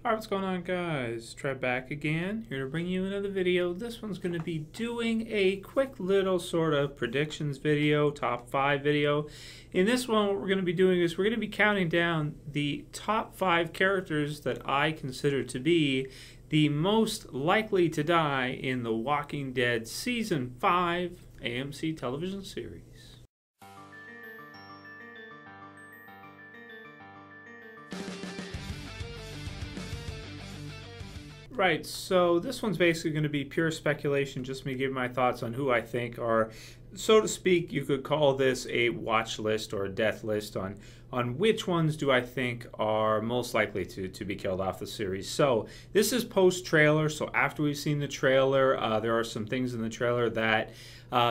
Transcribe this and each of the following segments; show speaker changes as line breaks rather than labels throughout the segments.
Alright, what's going on, guys? Trev back again, here to bring you another video. This one's going to be doing a quick little sort of predictions video, top 5 video. In this one, what we're going to be doing is we're going to be counting down the top 5 characters that I consider to be the most likely to die in the Walking Dead Season 5 AMC television series. Right, so this one's basically going to be pure speculation, just me giving my thoughts on who I think are, so to speak, you could call this a watch list or a death list on which ones do I think are most likely to be killed off the series. So this is post-trailer, so after we've seen the trailer, there are some things in the trailer that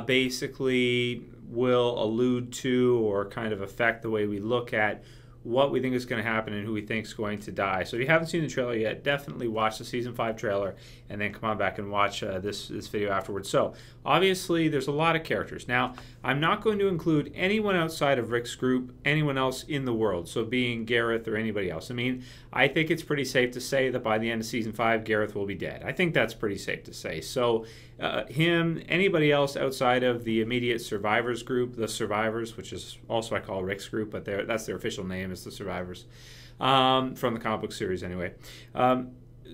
basically will allude to or kind of affect the way we look at what we think is going to happen and who we think is going to die. So if you haven't seen the trailer yet, definitely watch the Season 5 trailer and then come on back and watch this video afterwards. So obviously there's a lot of characters. Now, I'm not going to include anyone outside of Rick's group, anyone else in the world, so being Gareth or anybody else. I mean, I think it's pretty safe to say that by the end of Season 5, Gareth will be dead. I think that's pretty safe to say. So him, anybody else outside of the immediate survivors group, the survivors, which is also I call Rick's group, but that's their official name, is the survivors, from the comic book series anyway.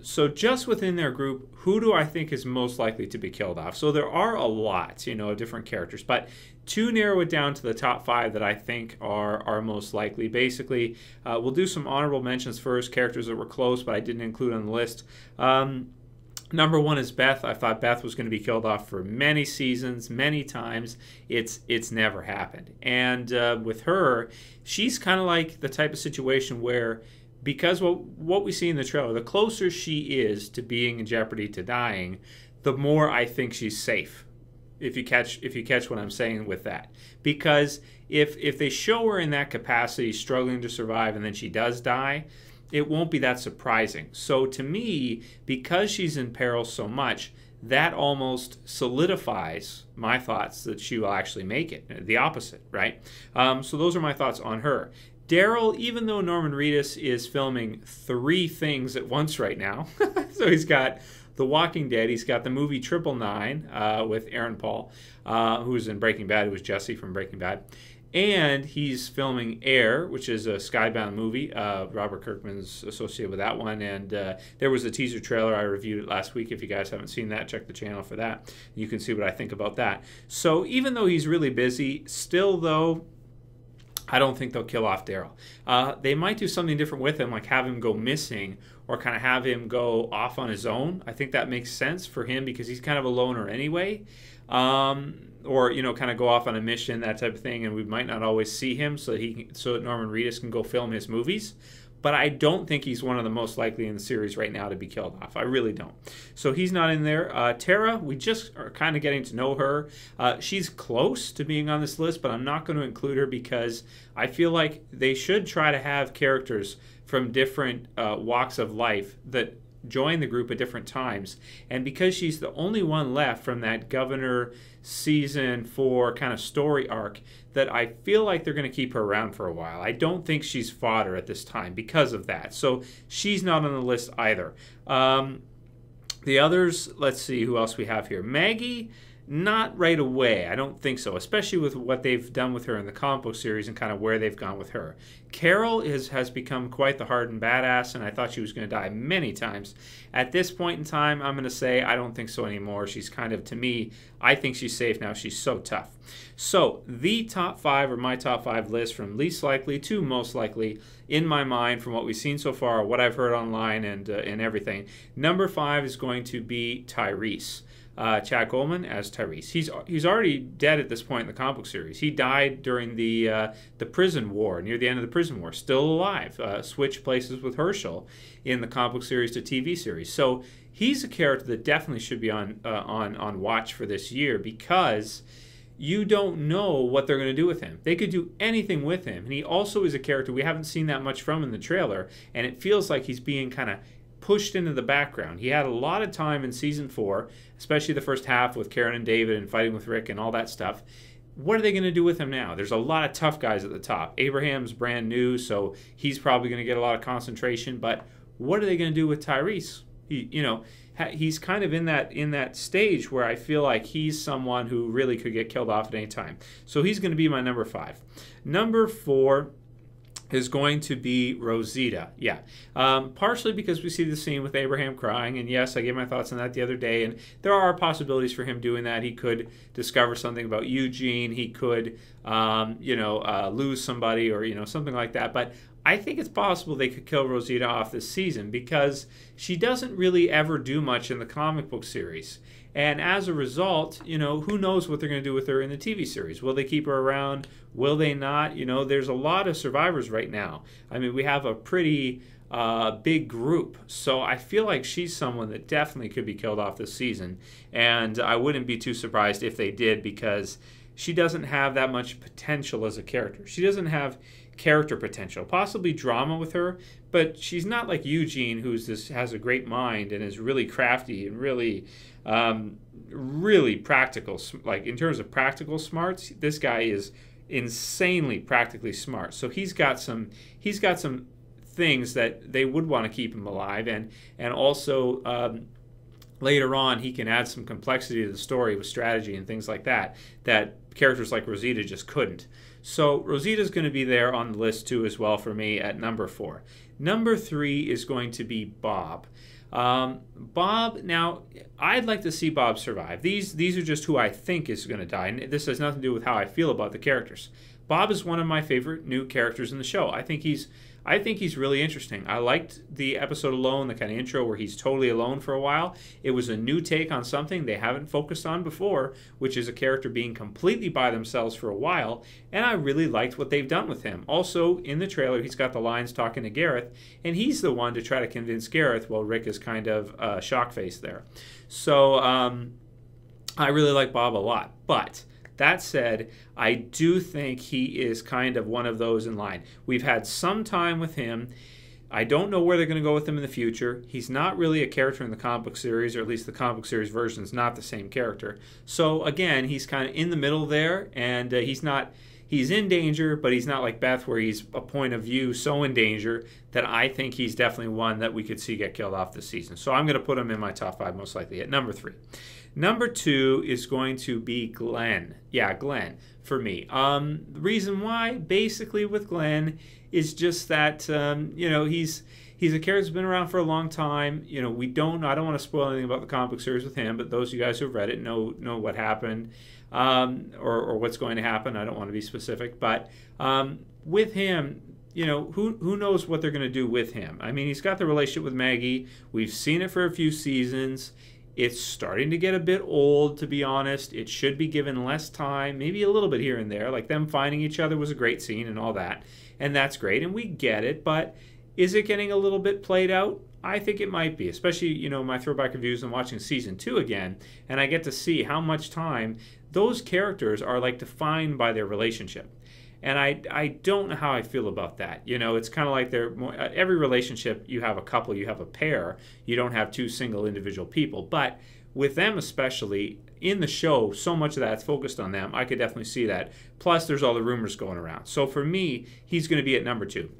So just within their group, who do I think is most likely to be killed off? So there are a lot, of different characters, but to narrow it down to the top 5 that I think are most likely, basically, we'll do some honorable mentions first, characters that were close but I didn't include on the list. Number 1 is Beth. I thought Beth was going to be killed off for many seasons, many times. It's never happened. And with her, she's kind of like the type of situation where, because what we see in the trailer, the closer she is to being in jeopardy to dying, the more I think she's safe. If you catch what I'm saying with that. Because if they show her in that capacity, struggling to survive, and then she does die, it won't be that surprising. So to me, because she's in peril so much, that almost solidifies my thoughts that she will actually make it. The opposite, right? So those are my thoughts on her. Darrell, even though Norman Reedus is filming 3 things at once right now, so he's got The Walking Dead, he's got the movie 999 with Aaron Paul, who was in Breaking Bad, who was Jesse from Breaking Bad, and he's filming Air, which is a Skybound movie. Robert Kirkman's associated with that one, and there was a teaser trailer. I reviewed it last week. If you guys haven't seen that, check the channel for that. You can see what I think about that. So even though he's really busy, still though, I don't think they'll kill off Darrell. They might do something different with him, like have him go missing or kind of have him go off on his own. I think that makes sense for him because he's kind of a loner anyway. Or kind of go off on a mission, that type of thing, and we might not always see him, so that Norman Reedus can go film his movies. But I don't think he's one of the most likely in the series right now to be killed off. I really don't. So he's not in there. Tara, we just are kind of getting to know her. She's close to being on this list, but I'm not going to include her because I feel like they should try to have characters from different walks of life that join the group at different times. And because she's the only one left from that Governor Season 4 kind of story arc, that I feel like they're going to keep her around for a while. I don't think she's fodder at this time because of that. So she's not on the list either. The others, let's see who else we have here. Maggie, not right away. I don't think so, especially with what they've done with her in the comic book series and kind of where they've gone with her. Carol has become quite the hardened badass, and I thought she was going to die many times. At this point in time, I'm going to say I don't think so anymore. She's kind of, to me, I think she's safe now. She's so tough. So the top 5 are my top 5 list from least likely to most likely in my mind from what we've seen so far, what I've heard online and everything. Number 5 is going to be Tyrese. Chad Coleman as Tyrese. He's already dead at this point in the comic book series. He died during the prison war, near the end of the prison war. Still alive. Switched places with Herschel in the comic book series to TV series. So he's a character that definitely should be on watch for this year because you don't know what they're going to do with him. They could do anything with him. And he also is a character we haven't seen that much from in the trailer, and it feels like he's being kind of pushed into the background. He had a lot of time in Season 4, especially the first half with Karen and David and fighting with Rick and all that stuff. What are they going to do with him now? There's a lot of tough guys at the top. Abraham's brand new, so he's probably going to get a lot of concentration, but what are they going to do with Tyrese? He's kind of in that stage where I feel like he's someone who really could get killed off at any time. So he's going to be my number 5. Number 4 is going to be Rosita. Yeah. Partially because we see the scene with Abraham crying, and yes, I gave my thoughts on that the other day, and there are possibilities for him doing that. He could discover something about Eugene. He could, lose somebody or, something like that. But I think it's possible they could kill Rosita off this season because she doesn't really ever do much in the comic book series. And as a result, who knows what they're going to do with her in the TV series? Will they keep her around? Will they not? There's a lot of survivors right now. I mean, we have a pretty big group. So I feel like she's someone that definitely could be killed off this season. And I wouldn't be too surprised if they did because she doesn't have that much potential as a character. She doesn't have character potential, possibly drama with her, but she's not like Eugene, has a great mind and is really crafty and really practical. Like in terms of practical smarts, this guy is insanely practically smart. So he's got some things that they would want to keep him alive, and also later on he can add some complexity to the story with strategy and things like that characters like Rosita just couldn't. So Rosita's going to be there on the list too as well for me at number 4. Number 3 is going to be Bob. Bob, now, I'd like to see Bob survive. These are just who I think is going to die, and this has nothing to do with how I feel about the characters. Bob is one of my favorite new characters in the show. I think he's really interesting. I liked the episode Alone, the kind of intro where he's totally alone for a while. It was a new take on something they haven't focused on before, which is a character being completely by themselves for a while, and I really liked what they've done with him. Also, in the trailer, he's got the lines talking to Gareth, and he's the one to try to convince Gareth while Rick is kind of shock-faced there. So I really like Bob a lot, but that said, I do think he is kind of one of those in line. We've had some time with him. I don't know where they're going to go with him in the future. He's not really a character in the comic book series, or at least the comic book series version is not the same character. So again, he's kind of in the middle there, and he's in danger, but he's not like Beth where he's a point of view so in danger that I think he's definitely one that we could see get killed off this season. So I'm going to put him in my top 5 most likely at number 3. Number 2 is going to be Glenn. Yeah, Glenn for me. The reason why, basically, with Glenn is just that he's a character that's been around for a long time. I don't want to spoil anything about the comic book series with him, but those of you guys who've read it know what happened or what's going to happen. I don't want to be specific, but with him, who knows what they're going to do with him. I mean, he's got the relationship with Maggie. We've seen it for a few seasons. It's starting to get a bit old, to be honest. It should be given less time, maybe a little bit here and there. Like them finding each other was a great scene and all that, and that's great, and we get it, but is it getting a little bit played out? I think it might be, especially, my throwback reviews and watching season 2 again, and I get to see how much time those characters are like defined by their relationship. And I don't know how I feel about that. It's kind of like every relationship, you have a couple, you have a pair. You don't have 2 single individual people. But with them especially, in the show, so much of that's focused on them. I could definitely see that. Plus, there's all the rumors going around. So for me, he's going to be at number 2.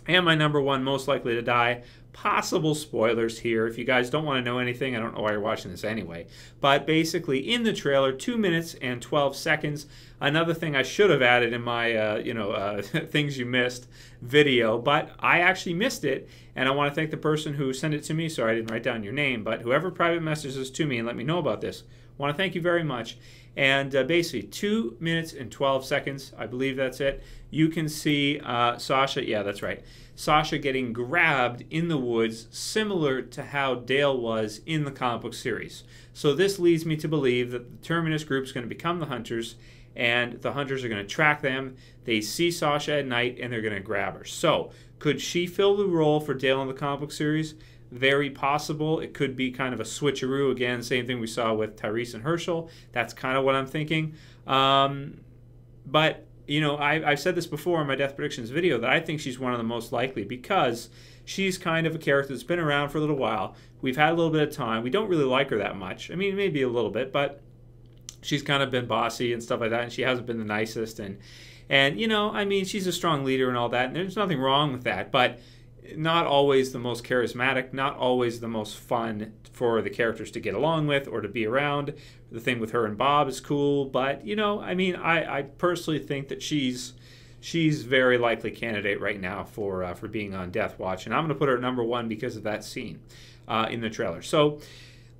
And my number 1 most likely to die. Possible spoilers here. If you guys don't want to know anything, I don't know why you're watching this anyway. But basically, in the trailer, 2 minutes and 12 seconds. Another thing I should have added in my, things you missed video, but I actually missed it, and I want to thank the person who sent it to me. Sorry I didn't write down your name, but whoever private messages to me and let me know about this, I want to thank you very much. And basically, 2 minutes and 12 seconds, I believe that's it. You can see Sasha, yeah, that's right. Sasha getting grabbed in the woods, similar to how Dale was in the comic book series. So this leads me to believe that the Terminus group is going to become the Hunters, and the Hunters are going to track them. They see Sasha at night, and they're going to grab her. So could she fill the role for Dale in the comic book series? Very possible. It could be kind of a switcheroo. Again, same thing we saw with Tyrese and Herschel. That's kind of what I'm thinking. But I've said this before in my Death Predictions video that I think she's one of the most likely because she's kind of a character that's been around for a little while. We've had a little bit of time. We don't really like her that much. I mean, maybe a little bit, but she's kind of been bossy and stuff like that, and she hasn't been the nicest. And she's a strong leader and all that, and there's nothing wrong with that. But not always the most charismatic, not always the most fun for the characters to get along with or to be around. The thing with her and Bob is cool, but you know, I mean, I personally think that she's very likely candidate right now for being on Death Watch, and I'm going to put her at number 1 because of that scene in the trailer. So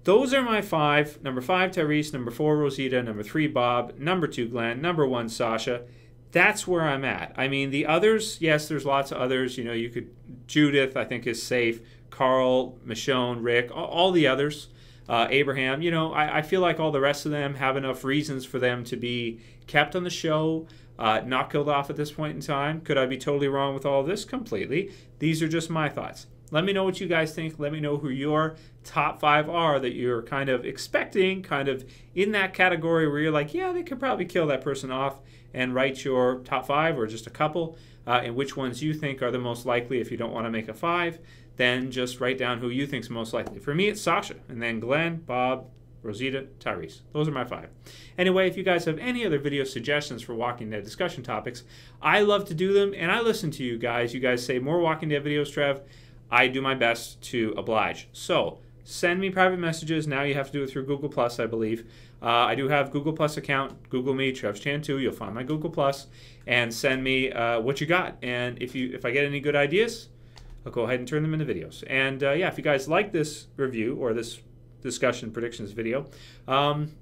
those are my 5. Number 5, Tyrese. Number 4, Rosita. Number 3, Bob. Number 2, Glenn. Number 1, Sasha. That's where I'm at. I mean, the others, yes, there's lots of others. You know, you could, Judith, I think, is safe. Carl, Michonne, Rick, all the others. Abraham, you know, I feel like all the rest of them have enough reasons for them to be kept on the show, not killed off at this point in time. Could I be totally wrong with all of this? Completely. These are just my thoughts. Let me know what you guys think. Let me know who your top 5 are that you're kind of expecting, kind of in that category where you're like, yeah, they could probably kill that person off, and write your top 5 or just a couple, and which ones you think are the most likely. If you don't want to make a 5, then just write down who you think is most likely. For me, it's Sasha, and then Glenn, Bob, Rosita, Tyrese. Those are my 5. Anyway, if you guys have any other video suggestions for Walking Dead discussion topics, I love to do them, and I listen to you guys. You guys say more Walking Dead videos, Trev. I do my best to oblige. So send me private messages. Now you have to do it through Google Plus, I believe. I do have Google Plus account. Google me, TrevChan2. You'll find my Google Plus, and send me what you got. And if I get any good ideas, I'll go ahead and turn them into videos. And yeah, if you guys like this review or this discussion predictions video, thumb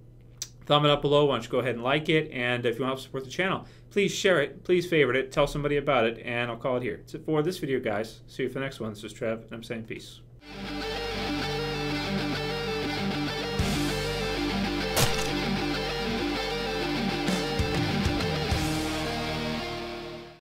it up below. Why don't you go ahead and like it? And if you want to support the channel, please share it. Please favorite it. Tell somebody about it. And I'll call it here. That's it for this video, guys. See you for the next one. This is Trev, and I'm saying peace.